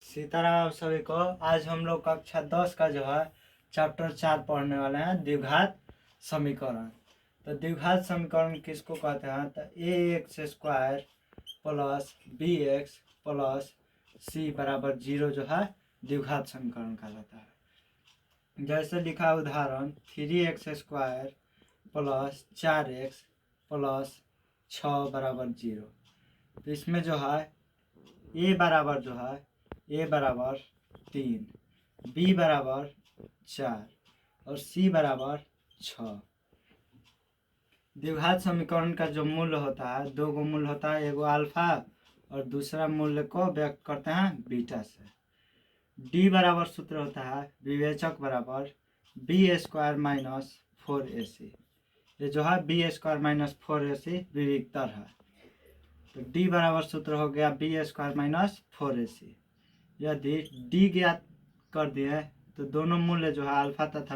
सीताराम आप सभी को। आज हम लोग कक्षा 10 का जो है चैप्टर 4 पढ़ने वाले हैं, द्विघात समीकरण। तो द्विघात समीकरण किसको कहते हैं? तो ax square plus bx plus c बराबर 0 जो है द्विघात समीकरण कहलाता है। जैसे लिखा उदाहरण 3x square plus 4x plus 6 बराबर 0। तो इसमें जो है a बराबर जो है a बराबर 3, b बराबर 4 और c बराबर 6। द्विघात समीकरण का जो मूल्य होता है, दो गो मूल्य होता है, एगो अल्फा और दूसरा मूल्य को व्यक्त करते हैं बीटा से। d बराबर सूत्र होता है विवेचक बराबर बी स्क्वायर माइनस 4ac। ये जो है बी स्क्वायर माइनस 4ac विविक्तर है। तो d बराबर सूत्र हो गया बी स्क्वायर माइनस 4ac। यदि d ज्ञात कर दिए तो दोनों मूल्य जो है अल्फा तथा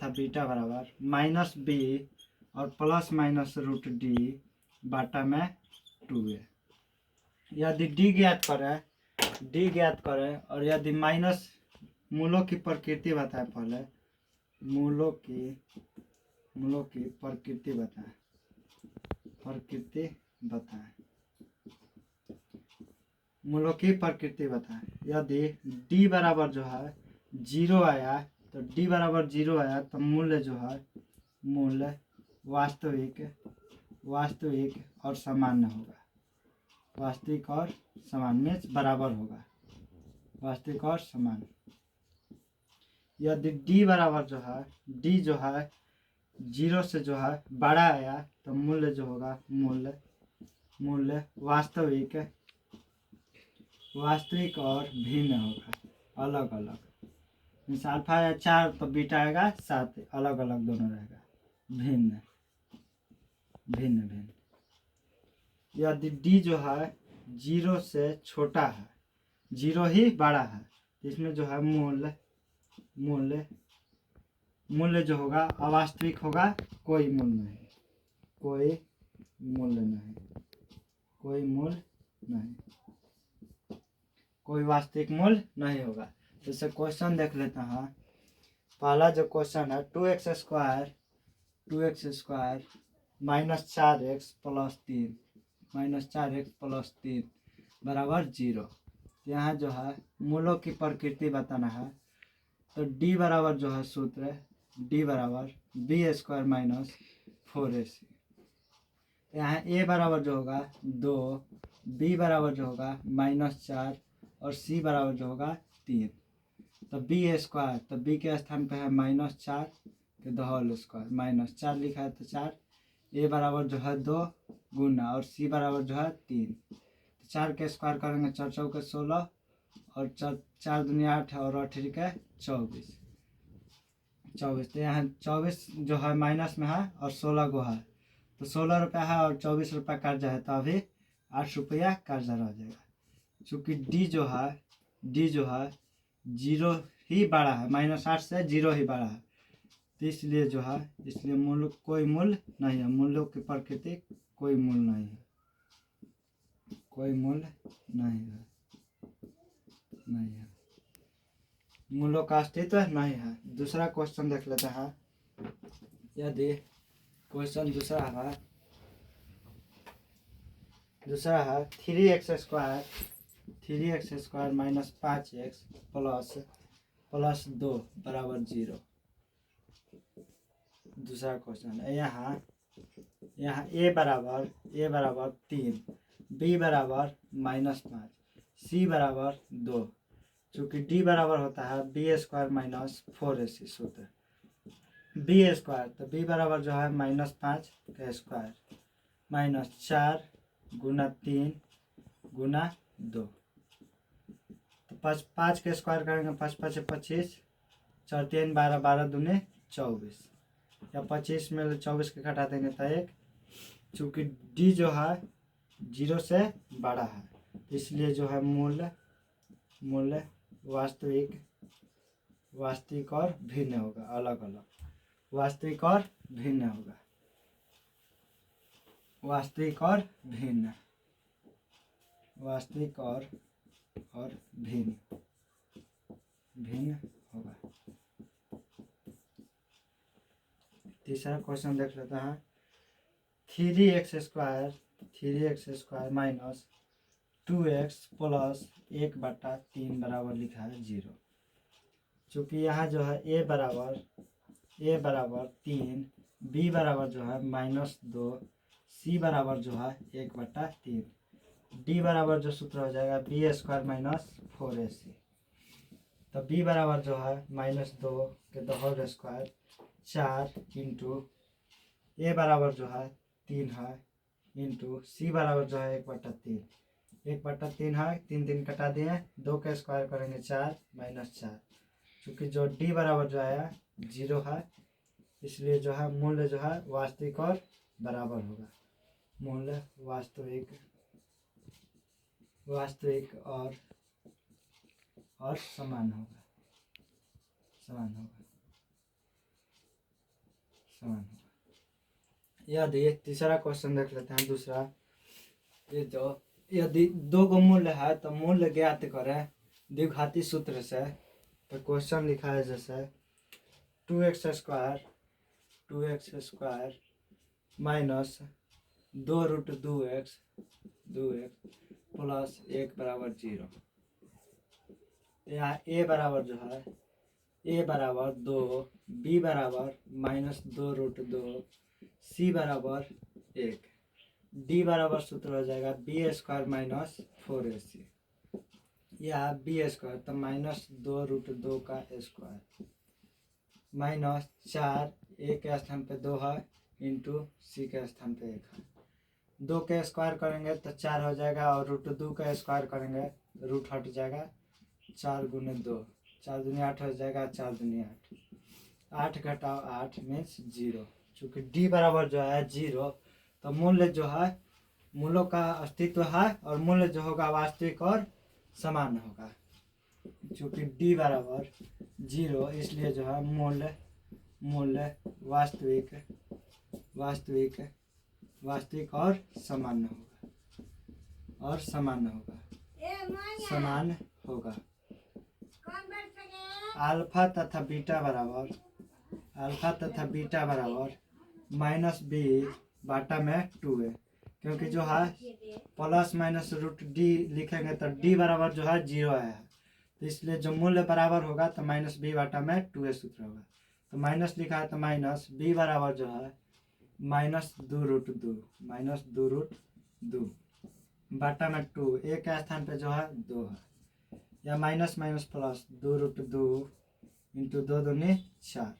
बीटा बराबर माइनस बी और प्लस माइनस रूट डी बाटा में 2a। यदि d ज्ञात करें और यदि माइनस मूलों की प्रकृति बताएं, पहले मूलों की प्रकृति बताएं। यदि d बराबर जो है 0 आया तो d बराबर 0 आया तो मूल्य जो है मूल्य वास्तविक और सामान्य होगा। वास्तविक और समान में बराबर होगा, वास्तविक और समान। यदि d बराबर जो है d जो है 0 से जो है बड़ा आया तो मूल्य जो होगा मूल्य वास्तविक और भिन्न होगा, अलग अलग। जैसे अल्फा आया 4 तो बीटा आएगा 7, अलग अलग दोनों रहेगा, भिन्न। यदि d जो है 0 से छोटा है, 0 ही बड़ा है, इसमें जो है मूल्य जो होगा अवास्तविक होगा, कोई वास्तविक मूल्य नहीं होगा। जैसे क्वेश्चन देख लेते हैं। पहला जो क्वेश्चन है 2x square minus 4x plus 3 बराबर 0। यहाँ जो है मूलों की प्रकृति बताना है। तो d बराबर जो है सूत्र d बराबर बी स्क्वायर माइनस 4ac। यहाँ a बराबर जो होगा 2, b बराबर जो होगा माइनस 4 और c बराबर जो होगा 3। तो b स्क्वायर, तो b के स्थान पे है माइनस 4 के द होल स्क्वायर, माइनस 4 लिखा है तो 4। a बराबर जो है 2 गुना और c बराबर जो है 3। तो 4 के स्क्वायर करेंगे 4 चौके 16 और 4 दुनिया 8 और 8 के 24। तो यहाँ 24 जो है माइनस में है और 16 गो है, तो 16 रुपया है और 24 रुपया कर्जा है, तो अभी 8 रुपया कर्जा रह जाएगा। चूँकि d जो है 0 ही बड़ा है, माइनस 8 से 0 ही बड़ा है, तो इसलिए मूल्य कोई मूल्य नहीं है। मूल्यों की प्रकृति कोई मूल्य नहीं है, मूल्यों का अस्तित्व नहीं है। दूसरा क्वेश्चन देख लेते हैं। यदि क्वेश्चन दूसरा है 3x square minus 5x plus 2 बराबर 0। दूसरा क्वेश्चन है। यहाँ a बराबर 3, b बराबर माइनस 5, c बराबर 2। चूँकि d बराबर होता है बी स्क्वायर माइनस 4ac सूत्र b स्क्वायर, तो b बराबर जो है माइनस 5 का स्क्वायर माइनस 4 गुना 3 गुना 2। तो 5 के स्क्वायर करेंगे 5 5 25, 4 3 12, 12 दूनी 24, या 25 में 24 के घटा देंगे तो 1। चूँकि d जो है 0 से बड़ा है, इसलिए जो है मूल्य वास्तविक और भिन्न होगा, अलग अलग, वास्तविक और भिन्न होगा, वास्तविक और और भिन्न होगा। तीसरा क्वेश्चन देख लेते हैं। 3x² माइनस 2x प्लस 1/3 बराबर लिखा है 0। चूँकि यहाँ जो है a बराबर 3, b बराबर जो है -2, c बराबर जो है 1/3, d बराबर जो सूत्र हो जाएगा b² माइनस 4ac। तो b बराबर जो है -2 के the whole square 4 into a बराबर जो है 3 है इंटू c बराबर जो है 1/3। 1/3 है, 3 कटा दिए, 2 का स्क्वायर करेंगे 4 -4। क्योंकि जो d बराबर जो आया 0 है, इसलिए जो है मूल्य जो है वास्तविक और बराबर होगा। मूल्य वास्तविक और समान होगा। यदि तीसरा क्वेश्चन देख लेते हैं। दूसरा, ये जो यदि 2 को मूल्य है तो मूल्य ज्ञात करें द्विघाती सूत्र से। तो क्वेश्चन लिखा है जैसे 2x² माइनस 2√2x प्लस 1 बराबर 0। यहाँ a बराबर जो है a बराबर 2, b बराबर -2√2, c बराबर 1, d बराबर सूत्र हो जाएगा b² माइनस 4ac। या b² तो -2√2 का स्क्वायर माइनस 4, a के स्थान पे 2 है इंटू c के स्थान पे 1 है। 2 के स्क्वायर करेंगे तो 4 हो जाएगा और √2 का स्क्वायर करेंगे रूट हट जाएगा। 4 गुने 2, 4 दूनी 8 हो जाएगा, 4 दूनी 8, 8 घटाओ 8 मीन्स 0। चूँकि d बराबर जो है 0, तो मूल्य जो है मूल्यों का अस्तित्व है और मूल्य जो होगा वास्तविक और समान होगा। चूँकि d बराबर 0, इसलिए जो है मूल्य वास्तविक और समान होगा। अल्फा तथा बीटा बराबर -b/2 है। क्योंकि जो है +- d लिखेंगे तो d बराबर जो है 0 है, तो इसलिए जो मूल्य बराबर होगा तो -b/2 सूत्र होगा। तो माइनस लिखा है तो माइनस b बराबर जो है -2√2 /2 a के स्थान पे जो है 2 है, या माइनस प्लस 2√2 इंटू 2 दूनी 4,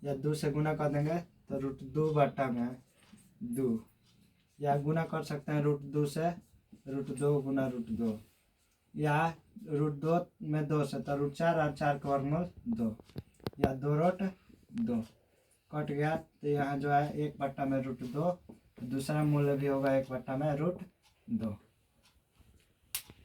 या 2 से गुना कर देंगे तो √2/2, या गुना कर सकते हैं √2 से, √2 गुना √2, या √2 में 2 से तो √4 और 4 का वर्गमूल 2, या 2√2 कट गया। तो यहाँ जो है 1/2, दूसरा मूल्य भी होगा 1/2।